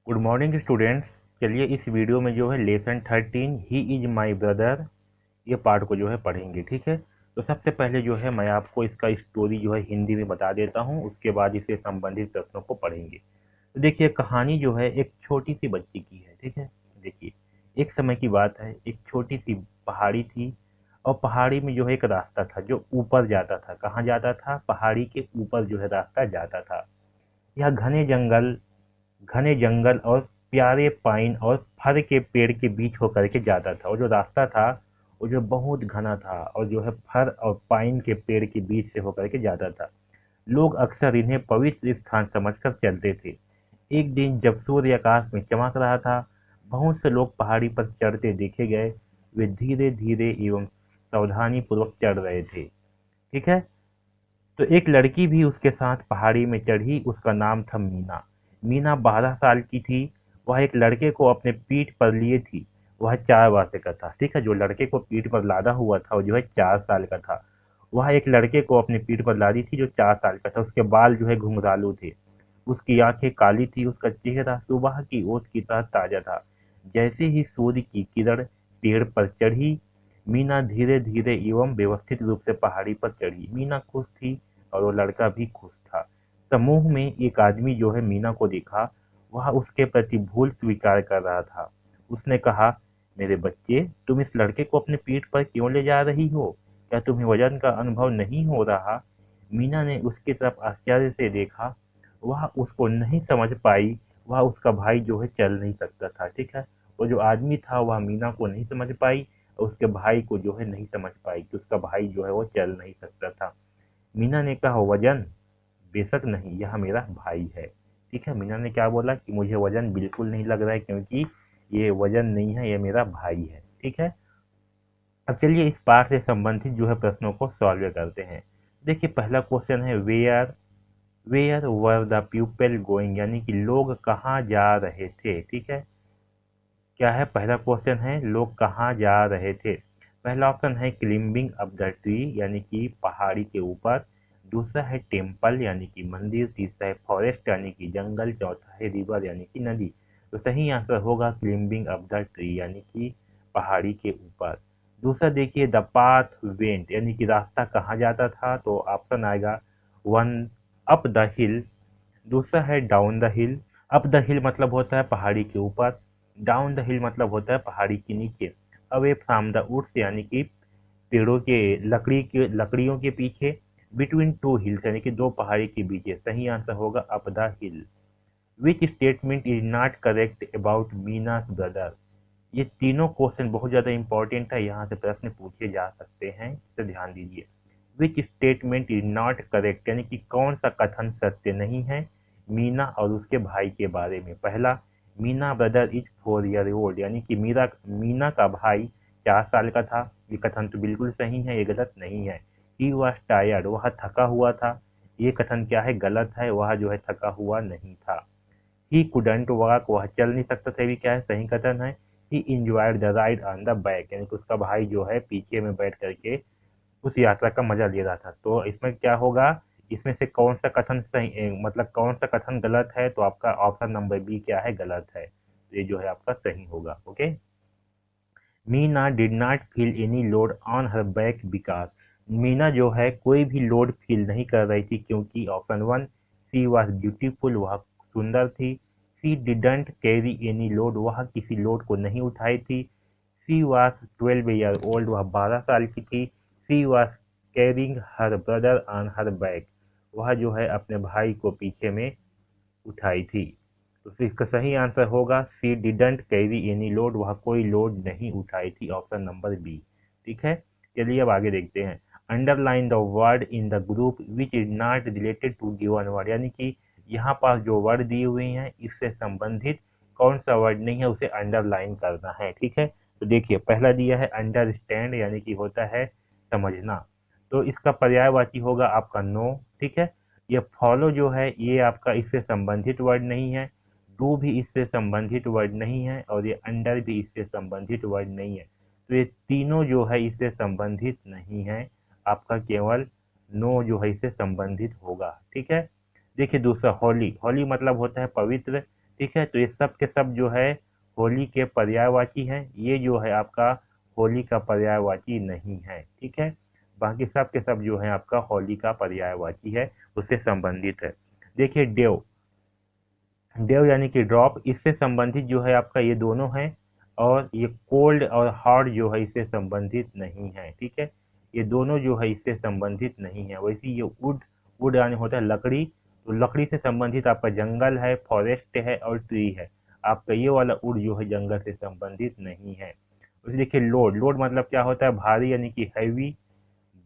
Good morning students. चलिए इस video में जो है lesson 13 he is my brother ये पार्ट को जो है पढ़ेंगे। ठीक है, तो सबसे पहले जो है मैं आपको इसका स्टोरी जो है हिंदी में बता देता हूँ, उसके बाद इससे संबंधित प्रश्नों को पढ़ेंगे। तो देखिए, कहानी जो है एक छोटी सी बच्ची की है। ठीक है, देखिए, एक समय की बात है, एक छोटी सी पहाड़ी थी और पहाड़ी में जो है एक रास्ता था जो ऊपर जाता था। कहाँ जाता था? पहाड़ी के ऊपर जो है रास्ता जाता था। यह घने जंगल और प्यारे पाइन और फर के पेड़ के बीच होकर के जाता था। और जो रास्ता था वो जो बहुत घना था और जो है फर और पाइन के पेड़ के बीच से होकर के जाता था। लोग अक्सर इन्हें पवित्र स्थान समझकर चलते थे। एक दिन जब सूर्य आकाश में चमक रहा था, बहुत से लोग पहाड़ी पर चढ़ते देखे गए। वे धीरे धीरे एवं सावधानी पूर्वक चढ़ रहे थे। ठीक है, तो एक लड़की भी उसके साथ पहाड़ी में चढ़ी। उसका नाम था मीना। मीना 12 साल की थी। वह एक लड़के को अपने पीठ पर लिए थी। वह 4 वर्ष का था। ठीक है, जो लड़के को पीठ पर लादा हुआ था वो जो है 4 साल का था। वह एक लड़के को अपने पीठ पर लादी थी जो 4 साल का था। उसके बाल जो है घुंघरालू थे। उसकी आंखें काली थी। उसका चेहरा सुबह की ओस की तरह ताजा था। जैसे ही सूर्य की किरण पेड़ पर चढ़ी, मीना धीरे धीरे एवं व्यवस्थित रूप से पहाड़ी पर चढ़ी। मीना खुश थी और वो लड़का भी खुश था। समूह में एक आदमी जो है मीना को देखा। वह उसके प्रति भूल स्वीकार कर रहा था। उसने कहा, मेरे बच्चे, तुम इस लड़के को अपने पीठ पर क्यों ले जा रही हो? क्या तुम्हें वजन का अनुभव नहीं हो रहा? मीना ने उसकी तरफ आश्चर्य से देखा। वह उसको नहीं समझ पाई। वह उसका भाई जो है चल नहीं सकता था। ठीक है, वो जो आदमी था वह मीना को नहीं समझ पाई और उसके भाई को जो है नहीं समझ पाई कि उसका भाई जो है वो चल नहीं सकता था। मीना ने कहा, वजन? बेशक नहीं, यह मेरा भाई है। ठीक है, मीना ने क्या बोला कि मुझे वजन बिल्कुल नहीं लग रहा है क्योंकि ये वजन नहीं है, ये मेरा भाई है। ठीक है, अब चलिए इस पाठ से संबंधित जो है प्रश्नों को सॉल्व करते हैं। देखिए, पहला क्वेश्चन है where where were the people going, यानी कि लोग कहाँ जा रहे थे। ठीक है, क्या है? पहला क्वेश्चन है लोग कहाँ जा रहे थे। पहला ऑप्शन है क्लिम्बिंग अप द ट्री, यानी कि पहाड़ी के ऊपर। दूसरा है टेम्पल, यानी कि मंदिर। तीसरा है फॉरेस्ट, यानी कि जंगल। चौथा है रिवर, यानी कि नदी। तो सही आंसर होगा क्लिम्बिंग अप द ट्री, यानी कि पहाड़ी के ऊपर। दूसरा देखिए, द पाथ वेंट, यानी कि रास्ता कहाँ जाता था, तो ऑप्शन आएगा वन, अप द हिल। दूसरा है down the hill. Up the हिल मतलब होता है पहाड़ी के ऊपर। डाउन द हिल मतलब होता है पहाड़ी के नीचे। अवे फ्रॉम द वुड्स, यानी कि पेड़ों के लकड़ियों के पीछे। बिटवीन टू हिल्स, यानी कि दो पहाड़ी के बीच है। सही आंसर होगा up the hill. Which statement is not correct about Meena's brother. ये तीनों क्वेश्चन बहुत ज्यादा इंपॉर्टेंट है, यहाँ से प्रश्न पूछे जा सकते हैं, इसे ध्यान दीजिए। विच स्टेटमेंट इज नॉट करेक्ट, यानी कि कौन सा कथन सत्य नहीं है मीना और उसके भाई के बारे में। पहला, Meena brother is 4 year old, यानी कि मीना का भाई 4 साल का था। ये कथन तो बिल्कुल सही है, ये गलत नहीं है। ही वॉज टायर्ड, वह थका हुआ था। ये कथन क्या है? गलत है, वह जो है थका हुआ नहीं था। ही कुडंट वॉक, वह चल नहीं सकता था, भी क्या है? सही कथन है। ही enjoyed the ride on the back, यानी कि उसका भाई जो है पीछे में बैठ करके उस यात्रा का मजा ले रहा था। तो इसमें क्या होगा? इसमें से कौन सा कथन सही मतलब कौन सा कथन गलत है? तो आपका ऑप्शन नंबर बी क्या है? गलत है। तो ये जो है आपका सही होगा। Okay, Meena did not feel any load on her back because, Meena जो है कोई भी लोड फील नहीं कर रही थी क्योंकि option one, she was beautiful, वह सुंदर थी। She didn't carry any load, वह किसी लोड को नहीं उठाई थी। सी वॉज 12 ईयर ओल्ड, वह 12 साल की थी। She was carrying her brother on her back, वह जो है अपने भाई को पीछे में उठाई थी। तो फिर इसका सही आंसर होगा सी डिडंट कैरी एनी लोड, वह कोई लोड नहीं उठाई थी, ऑप्शन नंबर बी। ठीक है, चलिए अब आगे देखते हैं। Underline the word in the group which is not related to given word, यानी कि यहाँ पास जो वर्ड दिए हुए हैं इससे संबंधित कौन सा वर्ड नहीं है उसे अंडरलाइन करना है। ठीक है, तो देखिए, पहला दिया है अंडरस्टैंड, यानी कि होता है समझना। तो इसका पर्यायवाची होगा आपका नो। ठीक है, ये फॉलो जो है ये आपका इससे संबंधित वर्ड नहीं है। डू भी इससे संबंधित वर्ड नहीं है और ये अंडर भी इससे संबंधित वर्ड नहीं है। तो ये तीनों जो है इससे संबंधित नहीं है। आपका केवल नो जो है इससे संबंधित होगा। ठीक है, देखिए दूसरा होली, होली मतलब होता है पवित्र। ठीक है। तो ये सब के सब जो है होली के पर्यायवाची हैं, ये जो है आपका होली का पर्यायवाची नहीं है। ठीक है, बाकी सब के सब जो है आपका होली का पर्यायवाची है, उससे संबंधित है। देखिए डेव, डेव यानी कि ड्रॉप, इससे संबंधित जो है आपका ये दोनों हैं। और ये कोल्ड और हॉट जो है इससे संबंधित नहीं है। ठीक है, ये दोनों जो है इससे संबंधित नहीं है। वैसे ये वुड, वुड यानी होता है लकड़ी, तो लकड़ी से संबंधित आपका जंगल है, फॉरेस्ट है और ट्री है। आपका ये वाला वुड जो है जंगल से संबंधित नहीं है। उसे देखिए लोड, लोड मतलब क्या होता है, भारी यानी कि हैवी,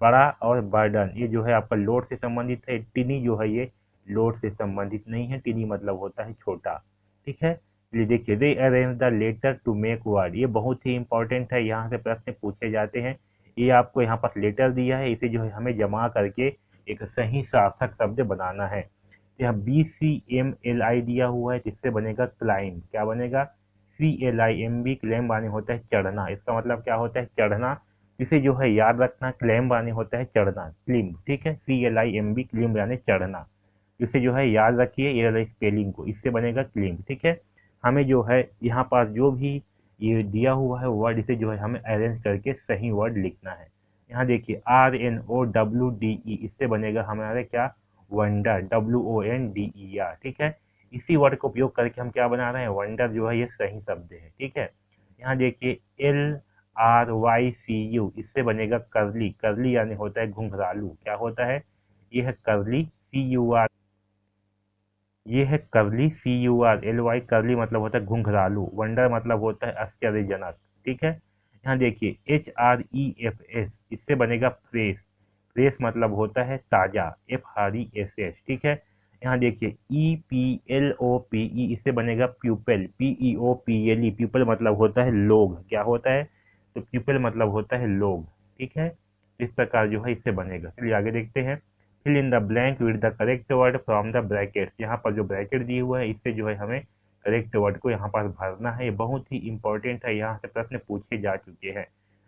बड़ा और बर्डन, ये जो है आपका लोड से संबंधित है। टिनी जो है ये लोड से संबंधित नहीं है, टिनी मतलब होता है छोटा। ठीक है, ये देखिए rearrange the letter to make word, ये बहुत ही इंपॉर्टेंट है, यहाँ से प्रश्न पूछे जाते हैं। ये आपको यहाँ पर लेटर दिया है, इसे जो है हमें जमा करके एक सही सार्थक शब्द बनाना है। यहाँ BCMLI दिया हुआ है, जिससे बनेगा क्लाइम, क्या बनेगा, CLIMB, क्लेम माने होता है चढ़ना, इसका मतलब क्या होता है चढ़ना। इसे जो है याद रखना, क्लेम यानी होता है चढ़ना, क्लिम। ठीक है, CLIMB, क्लिम यानी चढ़ना। इसे जो है याद रखिए, ये वाला स्पेलिंग को, इससे बनेगा क्लिम। ठीक है, हमें जो है यहाँ पास जो भी ये दिया हुआ है वर्ड, इसे जो है हमें अरेंज करके सही वर्ड लिखना है। यहाँ देखिए RNOWDE, इससे बनेगा हमारा क्या, वंडर, WONDER। ठीक है, इसी वर्ड का उपयोग करके हम क्या बना रहे हैं, वंडर जो है ये सही शब्द है। ठीक है, यहाँ देखिए LRYCU, इससे बनेगा करली, करली यानी होता है घुंघरालू, क्या होता है, ये है करली, CUR, ये है करली, CURLY, करली मतलब होता है घुंघरालू, वंडर मतलब होता है आश्चर्यजनक। ठीक है, यहाँ देखिए HREFS, इससे बनेगा फ्रेश, फ्रेश मतलब होता है ताजा, FRESH। ठीक है, यहाँ देखिए EPLOPE, इससे बनेगा प्यूपल, PEOPLE, प्यूपल मतलब होता है लोग, क्या होता है, तो प्यूपल मतलब होता है लोग। ठीक है, इस प्रकार जो है इससे बनेगा। चलिए आगे देखते हैं। Fill in the blank with the correct word from the bracket, यहाँ पर जो ब्रैकेट दिए हुआ है इससे जो है हमें करेक्ट वर्ड को यहाँ पर भरना है। ये बहुत ही इंपॉर्टेंट है, यहाँ से प्रश्न पूछे जा चुके हैं।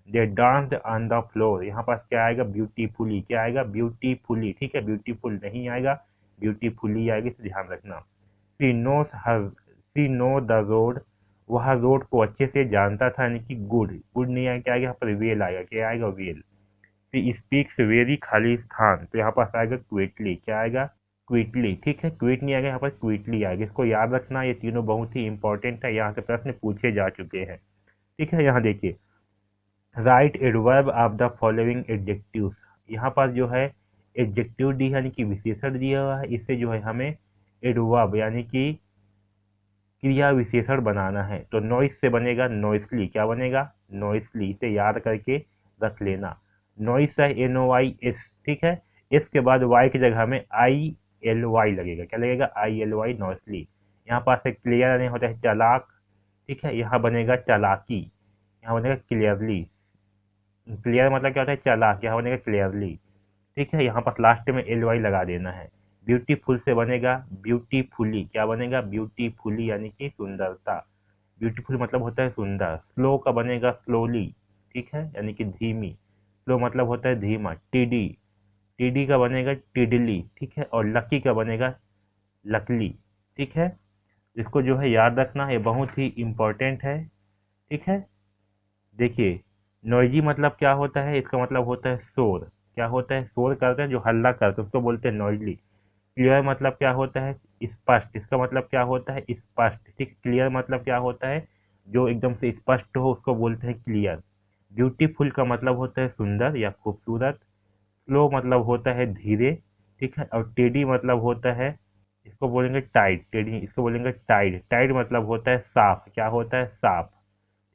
दे डांस्ड ऑन द फ्लोर, यहाँ पास क्या आएगा, ब्यूटीफुली, क्या आएगा, ब्यूटीफुली। ठीक है, ब्यूटीफुल नहीं आएगा, ब्यूटीफुली आएगी, इसे ध्यान रखना। She nose her, she know the road, वह रोड को अच्छे से जानता था, यानी कि गुड, गुड नहीं आएगा, क्या आएगा यहाँ पर, वेल आएगा, क्या आएगा, वेल। शी स्पीक्स वेरी, खाली स्थान, तो यहाँ पास आएगा क्विकली, क्या आएगा, क्विकली। ठीक है, क्विक नहीं आएगा, यहाँ पर क्विकली आएगा, इसको याद रखना, ये तीनों बहुत ही इंपॉर्टेंट है, यहाँ से प्रश्न पूछे जा चुके हैं। ठीक है, यहाँ देखिए right adverb of the following adjectives, यहाँ पास जो है एडजेक्टिव डी यानी कि विशेषण दिया हुआ है, इससे जो है हमें एडवर्ब यानी कि क्रिया विशेषण बनाना है। तो नॉइस से बनेगा नॉइसली, क्या बनेगा, नॉइसली, इसे याद करके रख लेना। नॉइस है NOIS। ठीक है, इसके बाद वाई की जगह में ILY लगेगा, क्या लगेगा, ILY, नॉइसली। यहाँ पास है क्लियर यानी होता है चालाक। ठीक है, यहाँ बनेगा चालाकी, यहाँ बनेगा क्लियरली, क्लियर मतलब क्या होता है चालाक, यहाँ बनेगा क्लियरली। ठीक है, यहाँ पर लास्ट में LY लगा देना है। ब्यूटीफुल से बनेगा ब्यूटीफुली, क्या बनेगा, ब्यूटीफुली यानी कि सुंदरता, ब्यूटीफुल मतलब होता है सुंदर। स्लो का बनेगा स्लोली, ठीक है, यानी कि धीमी, स्लो मतलब होता है धीमा। टीडी, टीडी का बनेगा टिडली, ठीक है, और लकी का बनेगा लकली। ठीक है, इसको जो है याद रखना, ये बहुत ही इंपॉर्टेंट है। ठीक है, देखिए नॉइजी मतलब क्या होता है, इसका मतलब होता है शोर, क्या होता है, शोर करते हैं जो हल्ला करते हैं उसको बोलते हैं नॉइजली। क्लियर मतलब क्या होता है, स्पष्ट, इसका मतलब क्या होता है, स्पष्ट। ठीक, क्लियर मतलब क्या होता है, जो एकदम से स्पष्ट हो उसको बोलते हैं क्लियर। ब्यूटीफुल का मतलब होता है सुंदर या खूबसूरत। स्लो मतलब होता है धीरे, ठीक है, और टेडी मतलब होता है, इसको बोलेंगे टाइट, टेडी इसको बोलेंगे टाइट, टाइट मतलब होता है साफ, क्या होता है, साफ।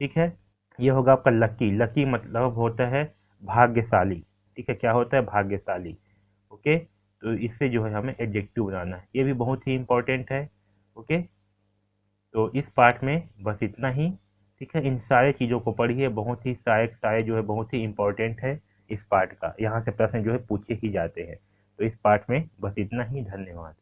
ठीक है, ये होगा आपका लकी, लकी मतलब होता है भाग्यशाली। ठीक है, क्या होता है, भाग्यशाली। ओके, तो इससे जो है हमें एडजेक्टिव बनाना है, ये भी बहुत ही इंपॉर्टेंट है। ओके, तो इस पार्ट में बस इतना ही। ठीक है, इन सारे चीज़ों को पढ़िए, बहुत ही सहायक सारे जो है बहुत ही इंपॉर्टेंट है इस पार्ट का, यहाँ से प्रश्न जो है पूछे ही जाते हैं। तो इस पार्ट में बस इतना ही, धन्यवाद।